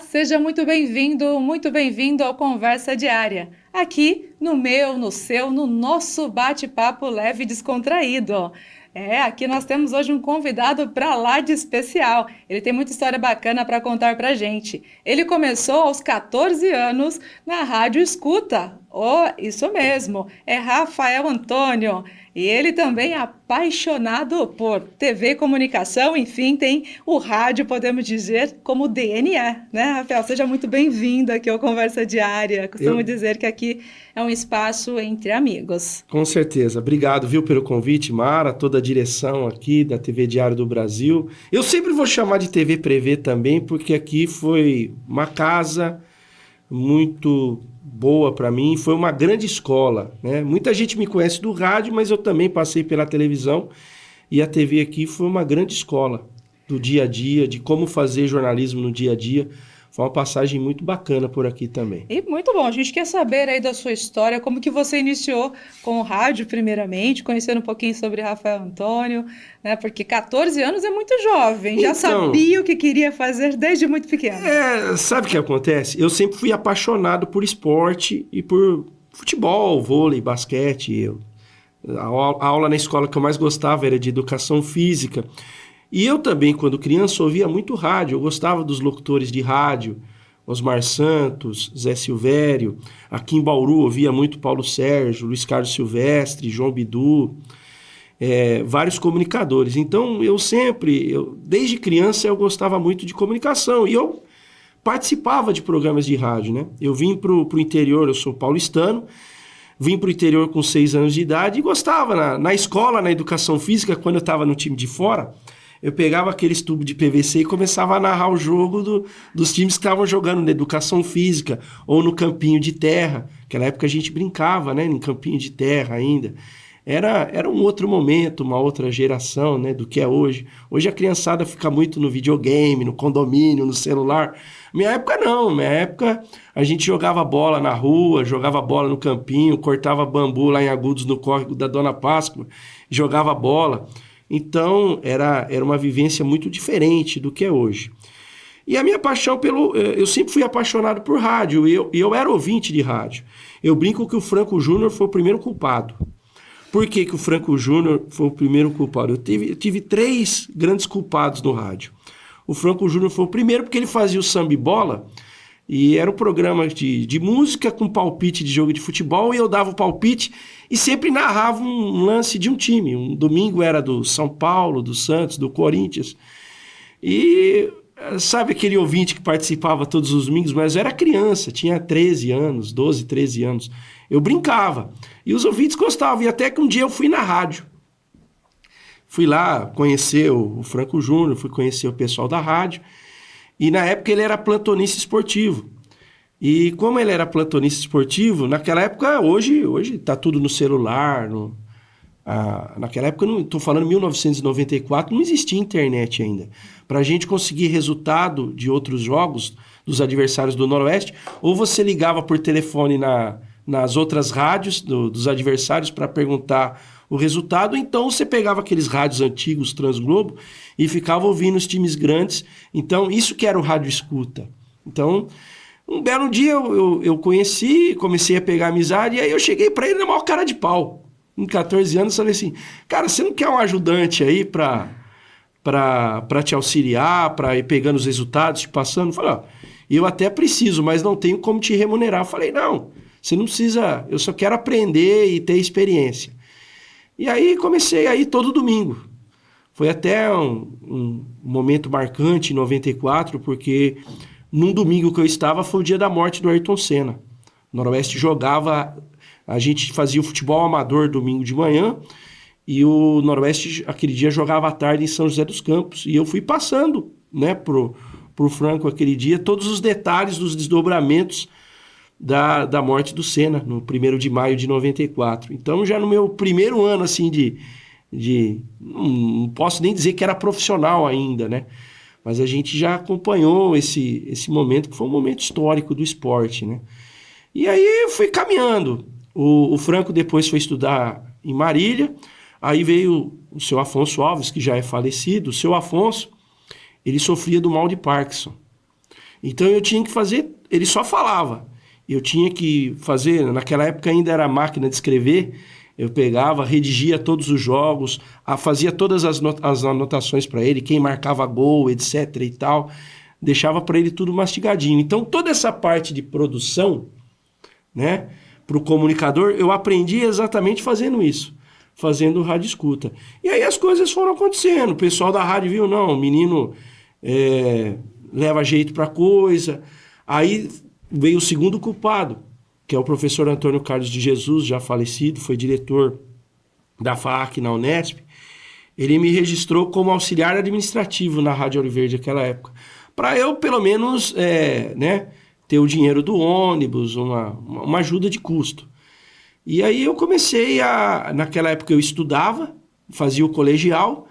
seja muito bem-vindo ao Conversa Diária. Aqui no meu, no seu, no nosso bate-papo leve e descontraído. Aqui nós temos hoje um convidado para lá de especial. Ele tem muita história bacana para contar para gente. Ele começou aos 14 anos na Rádio Escuta. Oh, isso mesmo, é Rafael Antônio. E ele também é apaixonado por TV e comunicação, enfim, tem o rádio, podemos dizer, como DNA, né, Rafael? Seja muito bem-vindo aqui ao Conversa Diária. Costumo dizer que aqui é um espaço entre amigos. Com certeza. Obrigado, viu, pelo convite, Mara, toda a direção aqui da TV Diário do Brasil. Eu sempre vou chamar de TV Prevê também, porque aqui foi uma casa muito boa para mim, foi uma grande escola, né? Muita gente me conhece do rádio, mas eu também passei pela televisão e a TV aqui foi uma grande escola do dia a dia, de como fazer jornalismo no dia a dia. Foi uma passagem muito bacana por aqui também. E muito bom, a gente quer saber aí da sua história, como que você iniciou com o rádio primeiramente, conhecendo um pouquinho sobre Rafael Antônio, né? Porque 14 anos é muito jovem, já sabia o que queria fazer desde muito pequeno. Sabe o que acontece? Eu sempre fui apaixonado por esporte e por futebol, vôlei, basquete. A aula na escola que eu mais gostava era de educação física. E eu também, quando criança, ouvia muito rádio. Eu gostava dos locutores de rádio, Osmar Santos, Zé Silvério. Aqui em Bauru, ouvia muito Paulo Sérgio, Luiz Carlos Silvestre, João Bidu, vários comunicadores. Então, desde criança, eu gostava muito de comunicação. E eu participava de programas de rádio, né? Eu vim para o interior, eu sou paulistano, vim para o interior com 6 anos de idade e gostava. Na escola, na educação física, quando eu estava no time de fora, eu pegava aqueles tubos de PVC e começava a narrar o jogo dos times que estavam jogando na educação física ou no campinho de terra. Naquela época a gente brincava, né, em campinho de terra ainda. Era um outro momento, uma outra geração, né, do que é hoje. Hoje a criançada fica muito no videogame, no condomínio, no celular. Minha época não, minha época a gente jogava bola na rua, jogava bola no campinho, cortava bambu lá em Agudos no córrego da Dona Páscoa, jogava bola. Então, era uma vivência muito diferente do que é hoje. E a minha paixão eu sempre fui apaixonado por rádio, e eu era ouvinte de rádio. Eu brinco que o Franco Júnior foi o primeiro culpado. Por que o Franco Júnior foi o primeiro culpado? Eu tive 3 grandes culpados no rádio. O Franco Júnior foi o primeiro porque ele fazia o Samba e Bola, e era um programa de música com palpite de jogo de futebol, e eu dava o palpite e sempre narrava um lance de um time. Um domingo era do São Paulo, do Santos, do Corinthians. E sabe aquele ouvinte que participava todos os domingos? Mas eu era criança, tinha 13 anos, 12, 13 anos. Eu brincava. E os ouvintes gostavam. E até que um dia eu fui na rádio. Fui lá conhecer o Franco Júnior, fui conhecer o pessoal da rádio. E na época ele era plantonista esportivo. E como ele era plantonista esportivo, naquela época, hoje está tudo no celular. Naquela época, estou falando 1994, não existia internet ainda. Para a gente conseguir resultado de outros jogos dos adversários do Noroeste, ou você ligava por telefone nas outras rádios dos adversários para perguntar o resultado, então você pegava aqueles rádios antigos, Transglobo, e ficava ouvindo os times grandes. Então, isso que era o rádio escuta. Então, um belo dia eu conheci, comecei a pegar amizade, e aí eu cheguei para ele na maior cara de pau. Com 14 anos, eu falei assim, cara, você não quer um ajudante aí para te auxiliar, para ir pegando os resultados, te passando? Eu falei, ó, eu até preciso, mas não tenho como te remunerar. Eu falei, não, você não precisa, eu só quero aprender e ter experiência. E aí comecei a ir todo domingo. Foi até um momento marcante em 94, porque num domingo que eu estava foi o dia da morte do Ayrton Senna. O Noroeste jogava, a gente fazia o futebol amador domingo de manhã, e o Noroeste aquele dia jogava à tarde em São José dos Campos. E eu fui passando, né, pro Franco aquele dia todos os detalhes dos desdobramentos da morte do Senna, no 1º de maio de 94. Então, já no meu primeiro ano, assim, não posso nem dizer que era profissional ainda, né? Mas a gente já acompanhou esse momento, que foi um momento histórico do esporte, né? E aí eu fui caminhando. O Franco depois foi estudar em Marília, aí veio o seu Afonso Alves, que já é falecido. O seu Afonso, ele sofria do mal de Parkinson. Então eu tinha que fazer, ele só falava. Eu tinha que fazer, naquela época ainda era máquina de escrever, eu pegava, redigia todos os jogos, fazia todas as anotações para ele, quem marcava gol, etc e tal, deixava para ele tudo mastigadinho. Então toda essa parte de produção, né, para o comunicador, eu aprendi exatamente fazendo isso, fazendo rádio escuta. E aí as coisas foram acontecendo, o pessoal da rádio viu, não, o menino leva jeito para coisa. Aí veio o segundo culpado, que é o professor Antônio Carlos de Jesus, já falecido, foi diretor da FAAC na Unesp. Ele me registrou como auxiliar administrativo na Rádio Ouro Verde naquela época, para eu, pelo menos, né, ter o dinheiro do ônibus, uma ajuda de custo. E aí eu comecei naquela época eu estudava, fazia o colegial,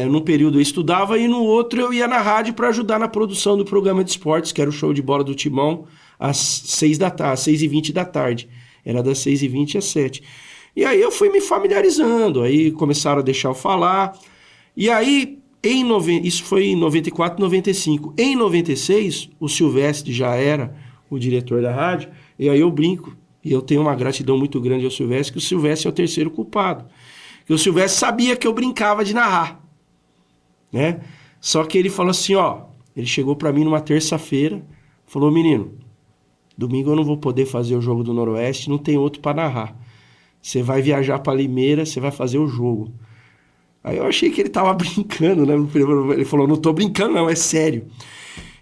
num período eu estudava e no outro eu ia na rádio para ajudar na produção do programa de esportes, que era o Show de Bola do Timão, às 6h20 da tarde. Era das 6h20 às 7h. E aí eu fui me familiarizando, aí começaram a deixar eu falar. E aí, isso foi em 94, 95. Em 96, o Silvestre já era o diretor da rádio, e aí eu brinco, e eu tenho uma gratidão muito grande ao Silvestre, que o Silvestre é o terceiro culpado. Porque o Silvestre sabia que eu brincava de narrar, né? Só que ele falou assim, ele chegou para mim numa terça-feira, falou, menino, domingo eu não vou poder fazer o jogo do Noroeste, não tem outro para narrar. Você vai viajar para Limeira, você vai fazer o jogo. Aí eu achei que ele tava brincando, né? Ele falou, não tô brincando não, é sério.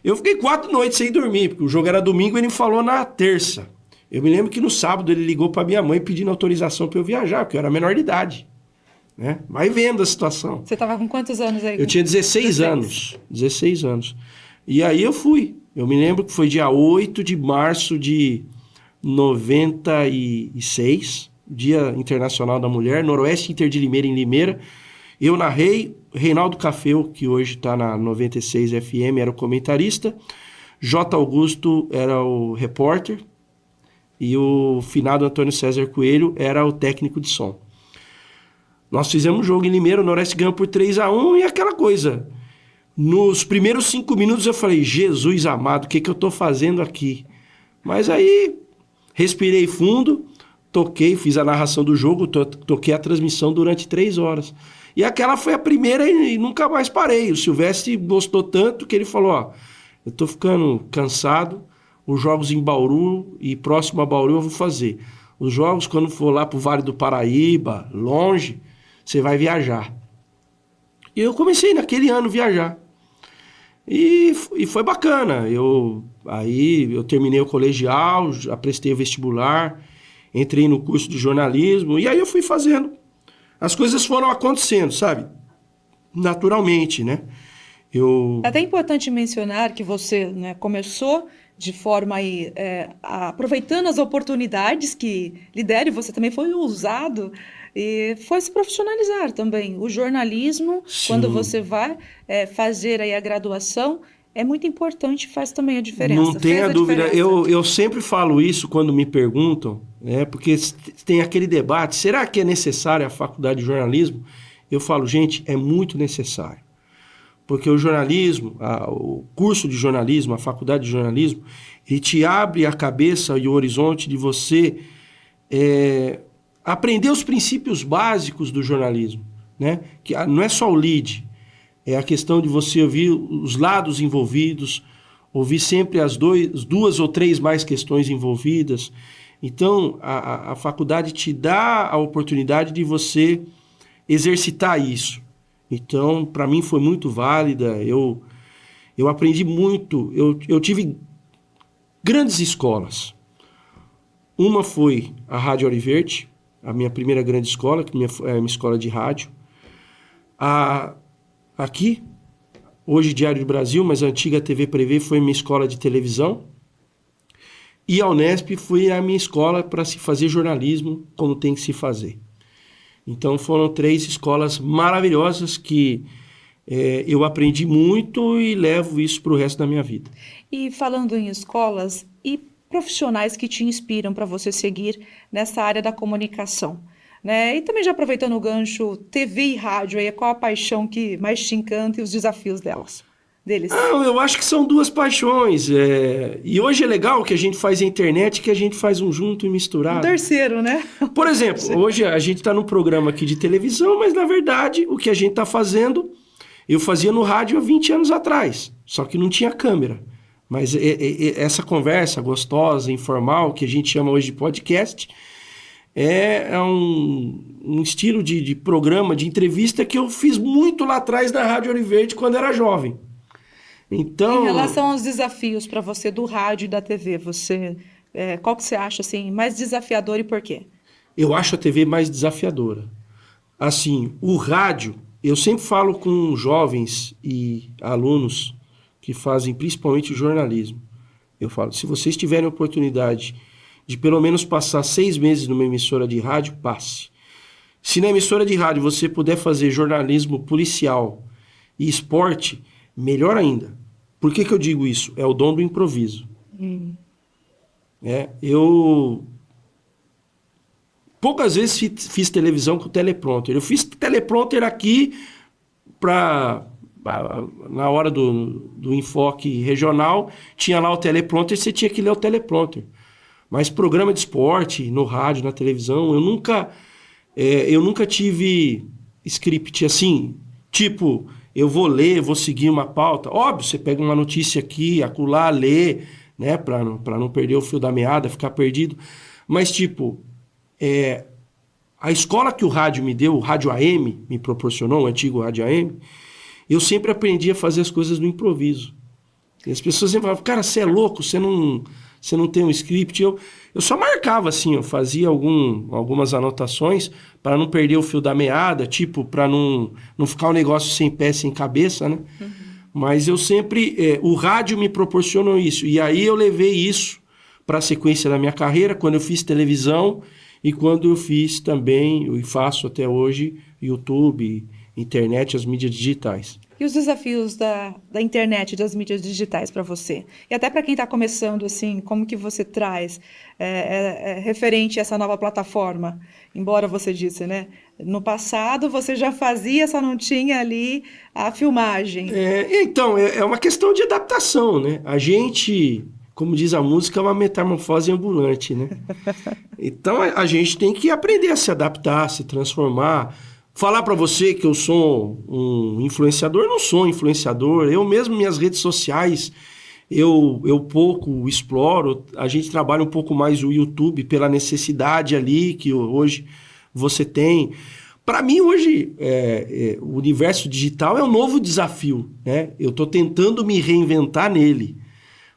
Eu fiquei 4 noites sem dormir, porque o jogo era domingo e ele me falou na terça. Eu me lembro que no sábado ele ligou para minha mãe pedindo autorização para eu viajar, porque eu era menor de idade. Né? Vai vendo a situação. Você estava com quantos anos aí? Eu tinha 16 anos. 16 anos. E aí eu fui. Eu me lembro que foi dia 8 de março de 96, Dia Internacional da Mulher, Noroeste Inter de Limeira, em Limeira. Eu narrei, Reinaldo Cafeu, que hoje está na 96 FM, era o comentarista, J. Augusto era o repórter e o finado Antônio César Coelho era o técnico de som. Nós fizemos um jogo em Limeira, o Noroeste ganhou por 3-1 e aquela coisa. Nos primeiros 5 minutos eu falei, Jesus amado, o que eu estou fazendo aqui? Mas aí respirei fundo, toquei, fiz a narração do jogo, toquei a transmissão durante 3 horas. E aquela foi a primeira e nunca mais parei. O Silvestre gostou tanto que ele falou, eu estou ficando cansado, os jogos em Bauru e próximo a Bauru eu vou fazer. Os jogos quando for lá para o Vale do Paraíba, longe, você vai viajar. E eu comecei naquele ano a viajar. E foi bacana. Aí eu terminei o colegial, já prestei o vestibular, entrei no curso de jornalismo e aí eu fui fazendo. As coisas foram acontecendo, sabe? Naturalmente, né? É até importante mencionar que você, né, começou de forma aí, aproveitando as oportunidades que lhe deram, e você também foi usado e foi se profissionalizar também. O jornalismo, sim, quando você vai fazer aí a graduação, é muito importante, faz também a diferença. Não tenha dúvida. Eu sempre falo isso quando me perguntam, porque tem aquele debate, será que é necessária a faculdade de jornalismo? Eu falo, gente, é muito necessário. Porque o jornalismo, o curso de jornalismo, a faculdade de jornalismo, ele te abre a cabeça e o horizonte de você aprender os princípios básicos do jornalismo, né? Que não é só o lead, é a questão de você ouvir os lados envolvidos, ouvir sempre as 2 ou 3 mais questões envolvidas. Então, a faculdade te dá a oportunidade de você exercitar isso. Então, para mim foi muito válida, eu aprendi muito, eu tive grandes escolas. Uma foi a Rádio Ouro Verde, a minha primeira grande escola, que é a minha escola de rádio. Aqui, hoje Diário do Brasil, mas a antiga TV Prevê foi minha escola de televisão. E a Unesp foi a minha escola para se fazer jornalismo como tem que se fazer. Então foram 3 escolas maravilhosas que eu aprendi muito e levo isso para o resto da minha vida. E falando em escolas e profissionais que te inspiram para você seguir nessa área da comunicação, né? E também já aproveitando o gancho, TV e rádio, aí, qual a paixão que mais te encanta e os desafios delas? deles? Não, eu acho que são duas paixões. E hoje é legal que a gente faz a internet, que a gente faz um junto e Um misturado. terceiro, né? Por exemplo, hoje a gente está num programa aqui de televisão, mas na verdade o que a gente está fazendo, eu fazia no rádio há 20 anos atrás, só que não tinha câmera. Mas essa conversa gostosa, informal, que a gente chama hoje de podcast, é um estilo de programa, de entrevista que eu fiz muito lá atrás na Rádio Ouro Verde quando era jovem. Então, Em relação aos desafios para você do rádio e da TV, qual que você acha assim, mais desafiador e por quê? eu acho a TV mais desafiadora. Assim, o rádio, eu sempre falo com jovens e alunos que fazem principalmente jornalismo. Eu falo, se vocês tiverem a oportunidade de pelo menos passar 6 meses numa emissora de rádio, passe. Se na emissora de rádio você puder fazer jornalismo policial e esporte, melhor ainda. Por que eu digo isso? É o dom do improviso. Eu poucas vezes fiz televisão com teleprompter. Eu fiz teleprompter aqui na hora do enfoque regional, tinha lá o teleprompter, você tinha que ler o teleprompter. Mas programa de esporte, no rádio, na televisão, eu nunca tive script assim, tipo, eu vou ler, vou seguir uma pauta. Óbvio, você pega uma notícia aqui, acolá, lê, né, para não perder o fio da meada, ficar perdido. Mas, tipo, a escola que o rádio me deu, o rádio AM me proporcionou, o antigo rádio AM, eu sempre aprendi a fazer as coisas no improviso. E as pessoas sempre falavam, cara, você é louco, você não tem um script. Eu só marcava assim, eu fazia algumas anotações para não perder o fio da meada, tipo, para não ficar um negócio sem pé, sem cabeça, né? Uhum. Mas eu sempre, o rádio me proporcionou isso. E aí eu levei isso para a sequência da minha carreira, quando eu fiz televisão e quando eu fiz também, e faço até hoje, YouTube, internet, as mídias digitais. E os desafios da internet, das mídias digitais para você? E até para quem está começando, assim, como que você traz referente a essa nova plataforma? Embora você disse, né? No passado você já fazia, só não tinha ali a filmagem. Então, é uma questão de adaptação, né? A gente, como diz a música, é uma metamorfose ambulante, né? Então, a gente tem que aprender a se adaptar, se transformar. Falar para você que eu sou um influenciador, não sou um influenciador. Eu mesmo, minhas redes sociais, eu pouco exploro. A gente trabalha um pouco mais o YouTube pela necessidade ali que hoje você tem. Para mim, hoje, o universo digital é um novo desafio, né? Eu estou tentando me reinventar nele.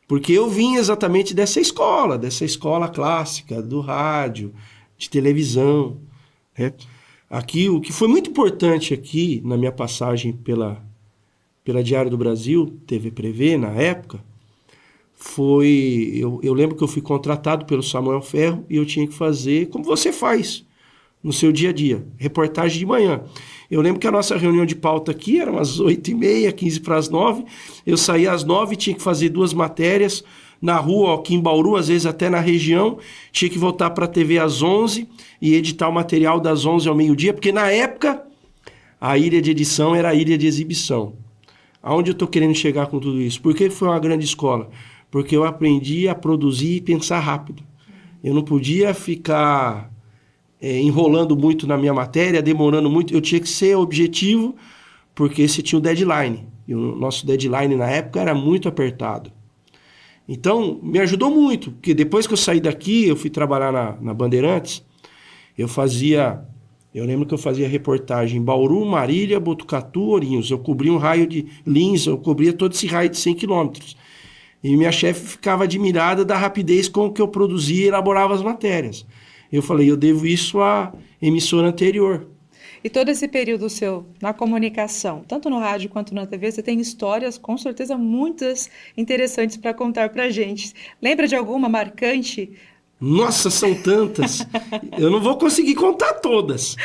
Porque eu vim exatamente dessa escola clássica, do rádio, de televisão, né? Aqui, o que foi muito importante aqui na minha passagem pela Diário do Brasil, TV Prevê, na época, foi... Eu lembro que eu fui contratado pelo Samuel Ferro e eu tinha que fazer como você faz no seu dia a dia, reportagem de manhã. Eu lembro que a nossa reunião de pauta aqui era umas 8h30, 15 para as 9. Eu saía às 9, tinha que fazer 2 matérias na rua, aqui em Bauru, às vezes até na região. Tinha que voltar para a TV às 11 e editar o material das 11 ao meio-dia, porque na época a ilha de edição era a ilha de exibição. Aonde eu estou querendo chegar com tudo isso? Por que foi uma grande escola? Porque eu aprendi a produzir e pensar rápido. Eu não podia ficar enrolando muito na minha matéria, demorando muito. Eu tinha que ser objetivo, porque você tinha o deadline. E o nosso deadline na época era muito apertado. Então, me ajudou muito, porque depois que eu saí daqui, eu fui trabalhar na Bandeirantes, eu lembro que eu fazia reportagem em Bauru, Marília, Botucatu, Ourinhos. Eu cobria um raio de Lins, eu cobria todo esse raio de 100 quilômetros. E minha chefe ficava admirada da rapidez com que eu produzia e elaborava as matérias. Eu falei, eu devo isso à emissora anterior. E todo esse período seu na comunicação, tanto no rádio quanto na TV, você tem histórias, com certeza, muitas interessantes para contar para a gente. Lembra de alguma marcante? Nossa, são tantas. Eu não vou conseguir contar todas.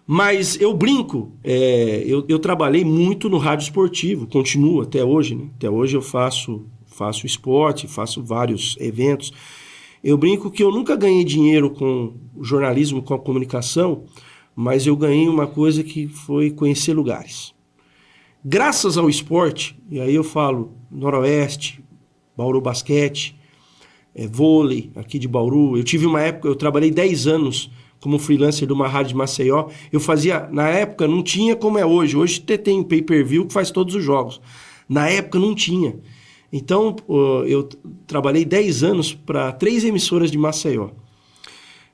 Mas eu brinco. Eu trabalhei muito no rádio esportivo, continuo até hoje, né? Até hoje eu faço esporte, faço vários eventos. Eu brinco que eu nunca ganhei dinheiro com o jornalismo, com a comunicação, mas eu ganhei uma coisa que foi conhecer lugares. graças ao esporte, e aí eu falo Noroeste, Bauru Basquete, vôlei aqui de Bauru. Eu tive uma época, eu trabalhei 10 anos como freelancer de uma rádio de Maceió. Eu fazia, na época não tinha como é hoje. Hoje tem um pay-per-view que faz todos os jogos. Na época não tinha. Então eu trabalhei 10 anos para 3 emissoras de Maceió.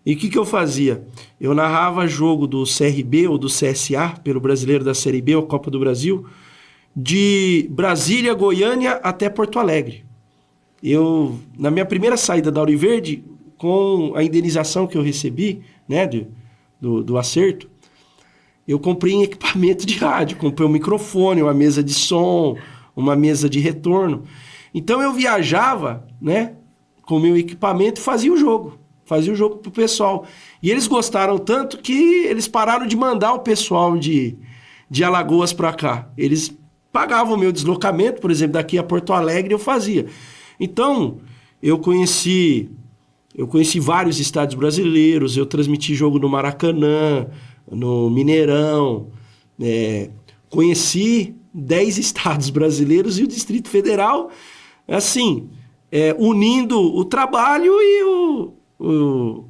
E o que eu fazia? Eu narrava jogo do CRB ou do CSA, pelo Brasileiro da Série B, ou Copa do Brasil, de Brasília, Goiânia até Porto Alegre. Na minha primeira saída da Auriverde, com a indenização que eu recebi, né, do acerto, eu comprei um equipamento de rádio, comprei um microfone, uma mesa de som, uma mesa de retorno. Então eu viajava, né, com o meu equipamento e fazia o jogo pro pessoal. E eles gostaram tanto que eles pararam de mandar o pessoal de Alagoas para cá. Eles pagavam o meu deslocamento, por exemplo, daqui a Porto Alegre eu fazia. Então, eu conheci vários estados brasileiros, eu transmiti jogo no Maracanã, no Mineirão, conheci 10 estados brasileiros e o Distrito Federal, assim, unindo o trabalho não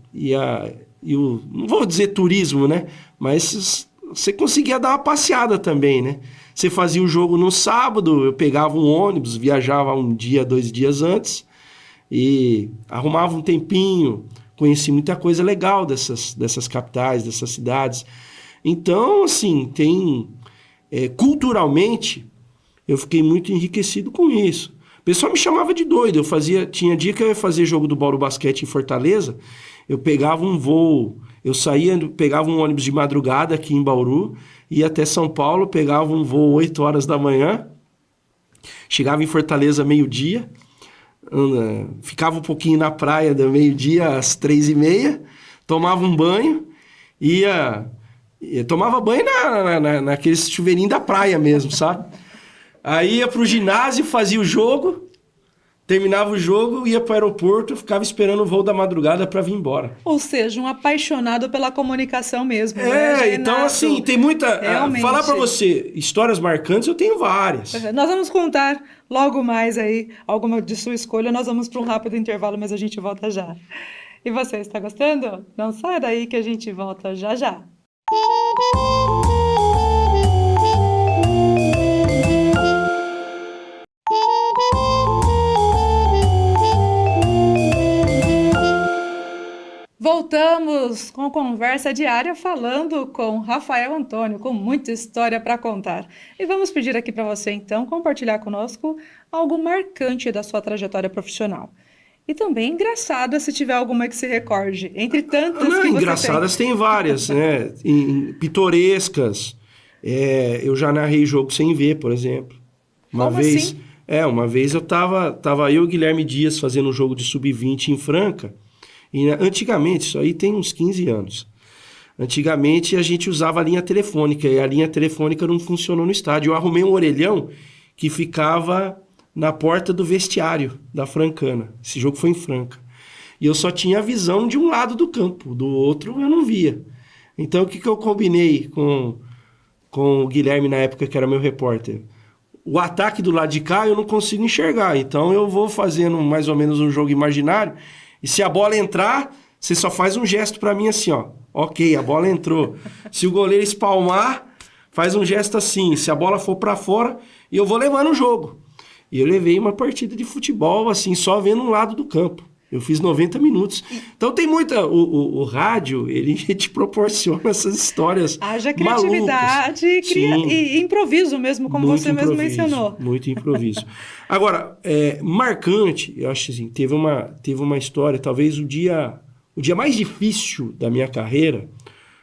vou dizer turismo, né? Mas você conseguia dar uma passeada também, né? Você fazia o jogo no sábado, eu pegava um ônibus, viajava 1 dia, 2 dias antes e arrumava um tempinho, conheci muita coisa legal dessas capitais, dessas cidades. Então, assim, culturalmente, eu fiquei muito enriquecido com isso. O pessoal me chamava de doido. Tinha dia que eu ia fazer jogo do Bauru Basquete em Fortaleza, eu pegava um voo, pegava um ônibus de madrugada aqui em Bauru, ia até São Paulo, pegava um voo 8 horas da manhã, chegava em Fortaleza meio-dia, ficava um pouquinho na praia do meio-dia às 3h30, tomava um banho, tomava banho naqueles chuveirinhos da praia mesmo, sabe? Aí ia pro ginásio, fazia o jogo, terminava o jogo, ia pro aeroporto, ficava esperando o voo da madrugada para vir embora. Ou seja, um apaixonado pela comunicação mesmo. Né, então assim, tem muita... Realmente. Falar para você, histórias marcantes, eu tenho várias. Nós vamos contar logo mais aí, alguma de sua escolha, nós vamos para um rápido intervalo, mas a gente volta já. E você, está gostando? Não sai daí que a gente volta já já. Voltamos com Conversa Diária falando com Rafael Antônio, com muita história para contar. E vamos pedir aqui para você, então, compartilhar conosco algo marcante da sua trajetória profissional. E também engraçada, se tiver alguma que se recorde, entre tantas que você engraçadas tem várias, né? Pitorescas. Eu já narrei jogo sem ver, por exemplo. Uma vez eu tava eu e o Guilherme Dias fazendo um jogo de sub-20 em Franca. E antigamente, isso aí tem uns 15 anos. Antigamente a gente usava a linha telefônica e a linha telefônica não funcionou no estádio. Eu arrumei um orelhão que ficava na porta do vestiário da Francana. Esse jogo foi em Franca. E eu só tinha a visão de um lado do campo, do outro eu não via. Então o que eu combinei com o Guilherme na época, que era meu repórter? O ataque do lado de cá eu não consigo enxergar, então eu vou fazendo mais ou menos um jogo imaginário. E se a bola entrar, você só faz um gesto para mim assim, ó. Ok, a bola entrou. Se o goleiro espalmar, faz um gesto assim. Se a bola for para fora, e eu vou levando o jogo. E eu levei uma partida de futebol, assim, só vendo um lado do campo. Eu fiz 90 minutos. Então tem muita... O rádio, ele te proporciona essas histórias haja criatividade e improviso mesmo, como muito você mesmo mencionou. Muito improviso. Agora, marcante, eu acho assim, teve uma história, talvez o dia mais difícil da minha carreira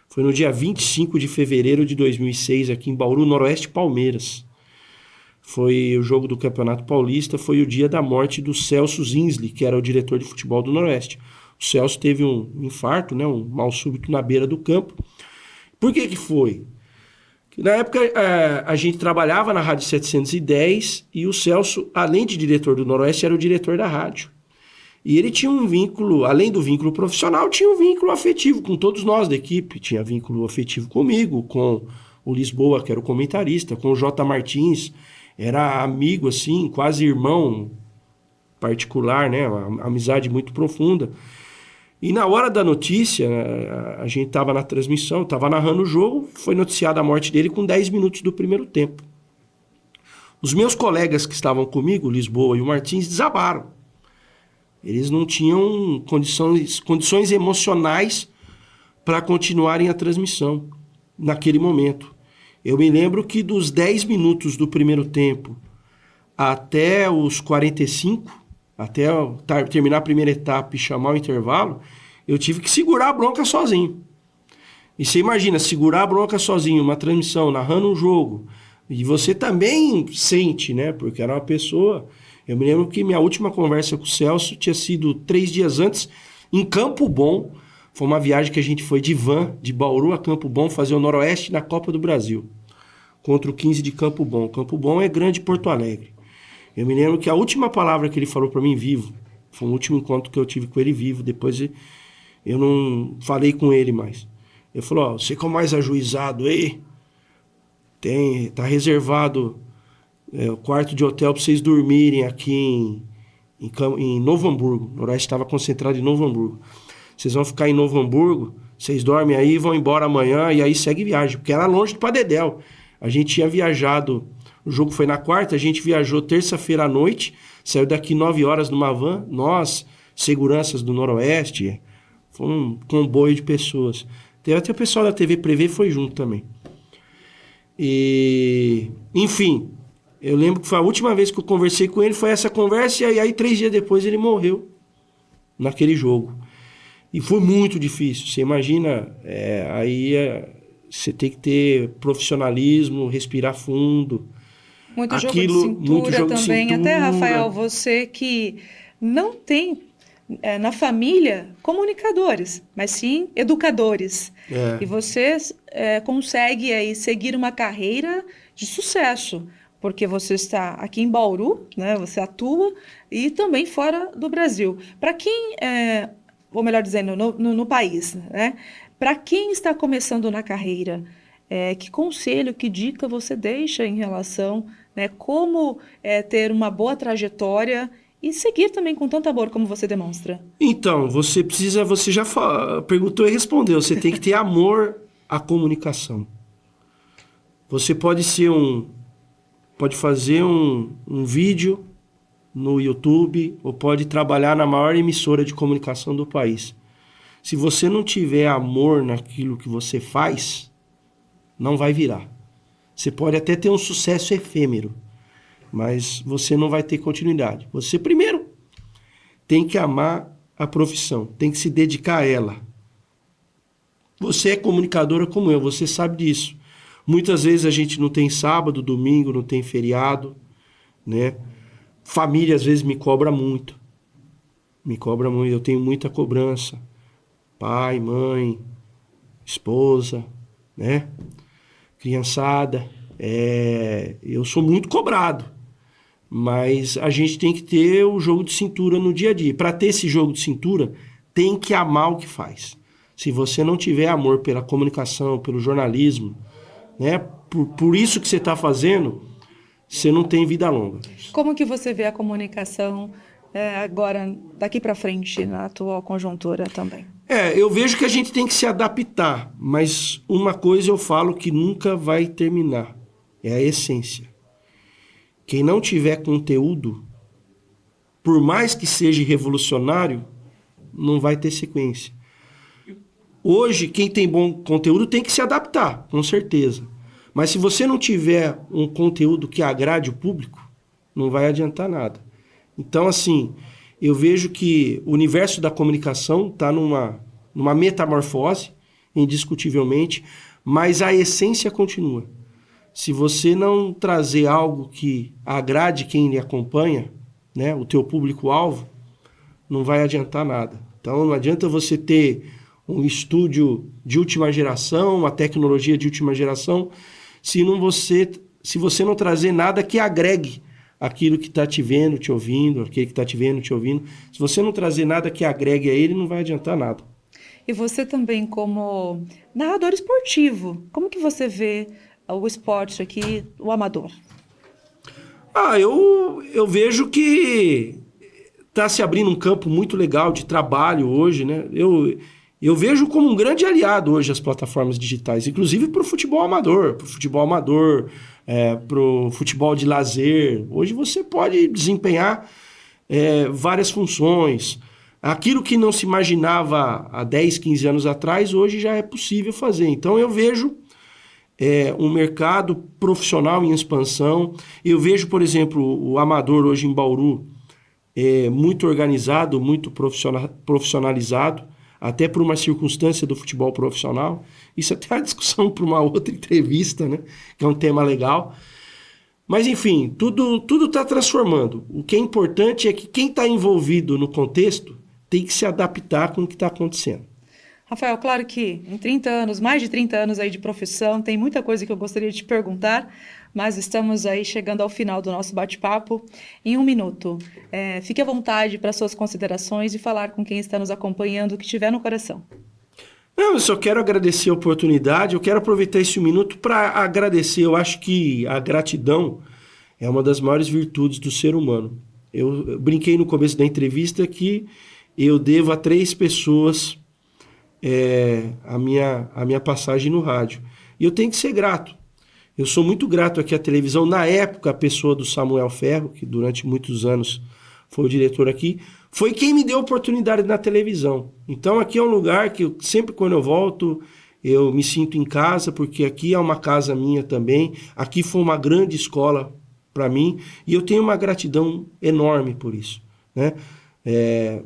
foi no dia 25 de fevereiro de 2006, aqui em Bauru, Noroeste Palmeiras. Foi o jogo do Campeonato Paulista, foi o dia da morte do Celso Zinsley, que era o diretor de futebol do Noroeste. O Celso teve um infarto, né, um mal súbito na beira do campo. Por que foi? Na época, a gente trabalhava na Rádio 710 e o Celso, além de diretor do Noroeste, era o diretor da rádio. E ele tinha um vínculo, além do vínculo profissional, tinha um vínculo afetivo com todos nós da equipe. Tinha vínculo afetivo comigo, com o Lisboa, que era o comentarista, com o J. Martins, era amigo, assim, quase irmão particular, né? Uma amizade muito profunda. E na hora da notícia, a gente estava na transmissão, estava narrando o jogo, foi noticiada a morte dele com 10 minutos do primeiro tempo. Os meus colegas que estavam comigo, o Lisboa e o Martins, desabaram. Eles não tinham condições emocionais para continuarem a transmissão naquele momento. Eu me lembro que dos 10 minutos do primeiro tempo até os 45, até terminar a primeira etapa e chamar o intervalo, eu tive que segurar a bronca sozinho. E você imagina, segurar a bronca sozinho, uma transmissão, narrando um jogo, e você também sente, né? Porque era uma pessoa... Eu me lembro que minha última conversa com o Celso tinha sido 3 dias antes, em Campo Bom. Foi uma viagem que a gente foi de van, de Bauru a Campo Bom, fazer o Noroeste na Copa do Brasil, contra o 15 de Campo Bom. Campo Bom é grande Porto Alegre. Eu me lembro que a última palavra que ele falou para mim vivo, foi o último encontro que eu tive com ele vivo, depois eu não falei com ele mais. Ele falou, você que é o mais ajuizado aí, tá reservado o quarto de hotel para vocês dormirem aqui em Novo Hamburgo. O Noroeste estava concentrado em Novo Hamburgo. Vocês vão ficar em Novo Hamburgo, vocês dormem aí, vão embora amanhã e aí segue viagem, porque era longe do Padedel. A gente tinha viajado, o jogo foi na quarta, a gente viajou terça-feira à noite, saiu daqui 9 horas numa van, nós, seguranças do Noroeste, foi um comboio de pessoas. Teve até o pessoal da TV Prevê foi junto também. E, enfim, eu lembro que foi a última vez que eu conversei com ele, foi essa conversa, e aí 3 dias depois ele morreu naquele jogo. E foi muito difícil, você imagina, você tem que ter profissionalismo, respirar fundo. Muito jogo de cintura também, até Rafael, você que não tem na família comunicadores, mas sim educadores. E você consegue aí seguir uma carreira de sucesso, porque você está aqui em Bauru, né? Você atua e também fora do Brasil. Para quem, ou melhor dizendo, no país, né? Para quem está começando na carreira, que conselho, que dica você deixa em relação, né, como ter uma boa trajetória e seguir também com tanto amor como você demonstra? Então, você já perguntou e respondeu, você tem que ter amor à comunicação. Você pode fazer um vídeo no YouTube ou pode trabalhar na maior emissora de comunicação do país. Se você não tiver amor naquilo que você faz, não vai virar. Você pode até ter um sucesso efêmero, mas você não vai ter continuidade. Você, primeiro, tem que amar a profissão, tem que se dedicar a ela. Você é comunicadora como eu, você sabe disso. Muitas vezes a gente não tem sábado, domingo, não tem feriado, né? Família, às vezes, me cobra muito. Eu tenho muita cobrança. Pai, mãe, esposa, né? Criançada. Eu sou muito cobrado. Mas a gente tem que ter o jogo de cintura no dia a dia. Para ter esse jogo de cintura, tem que amar o que faz. Se você não tiver amor pela comunicação, pelo jornalismo, né? Por isso que você está fazendo, você não tem vida longa. Como que você vê a comunicação agora, daqui para frente, na atual conjuntura também? Eu vejo que a gente tem que se adaptar, mas uma coisa eu falo que nunca vai terminar, é a essência. Quem não tiver conteúdo, por mais que seja revolucionário, não vai ter sequência. Hoje, quem tem bom conteúdo tem que se adaptar, com certeza. Mas se você não tiver um conteúdo que agrade o público, não vai adiantar nada. Então, assim, eu vejo que o universo da comunicação está numa metamorfose, indiscutivelmente, mas a essência continua. Se você não trazer algo que agrade quem lhe acompanha, né, o teu público-alvo, não vai adiantar nada. Então, não adianta você ter um estúdio de última geração, uma tecnologia de última geração, se você não trazer nada que agregue aquilo que está te vendo, te ouvindo, aquele que está te vendo, te ouvindo. Se você não trazer nada que agregue a ele, não vai adiantar nada. E você também como narrador esportivo, como que você vê o esporte aqui, o amador? Eu vejo que está se abrindo um campo muito legal de trabalho hoje, né? Eu vejo como um grande aliado hoje as plataformas digitais, inclusive para o futebol amador, para o futebol de lazer. Hoje você pode desempenhar várias funções. Aquilo que não se imaginava há 10, 15 anos atrás, hoje já é possível fazer. Então eu vejo um mercado profissional em expansão. Eu vejo, por exemplo, o amador hoje em Bauru muito organizado, muito profissionalizado, até por uma circunstância do futebol profissional. Isso até é uma discussão para uma outra entrevista, né? Que é um tema legal. Mas, enfim, tudo está transformando. O que é importante é que quem está envolvido no contexto tem que se adaptar com o que está acontecendo. Rafael, claro que em 30 anos, mais de 30 anos aí de profissão, tem muita coisa que eu gostaria de te perguntar, mas estamos aí chegando ao final do nosso bate-papo. Em 1 minuto, fique à vontade para suas considerações e falar com quem está nos acompanhando, o que tiver no coração. Não, eu só quero agradecer a oportunidade, eu quero aproveitar esse 1 minuto para agradecer. Eu acho que a gratidão é uma das maiores virtudes do ser humano. Eu brinquei no começo da entrevista que eu devo a 3 pessoas a minha passagem no rádio. E eu tenho que ser grato. Eu sou muito grato aqui à televisão. Na época, a pessoa do Samuel Ferro, que durante muitos anos foi o diretor aqui, foi quem me deu a oportunidade na televisão. Então aqui é um lugar que sempre quando eu volto, eu me sinto em casa, porque aqui é uma casa minha também. Aqui foi uma grande escola para mim e eu tenho uma gratidão enorme por isso, né?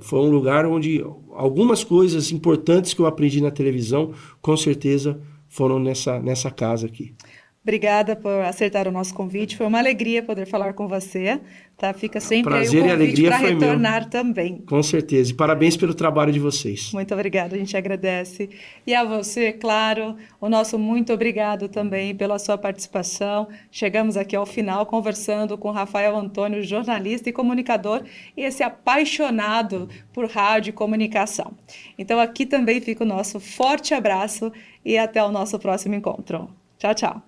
Foi um lugar onde algumas coisas importantes que eu aprendi na televisão, com certeza foram nessa casa aqui. Obrigada por aceitar o nosso convite. Foi uma alegria poder falar com você. Tá? Fica sempre Prazer aí o e convite alegria para foi retornar meu. também. Com certeza. E parabéns pelo trabalho de vocês. Muito obrigada, a gente agradece. E a você, claro, o nosso muito obrigado também pela sua participação. Chegamos aqui ao final conversando com Rafael Antônio, jornalista e comunicador, e esse apaixonado por rádio e comunicação. Então aqui também fica o nosso forte abraço e até o nosso próximo encontro. Tchau, tchau.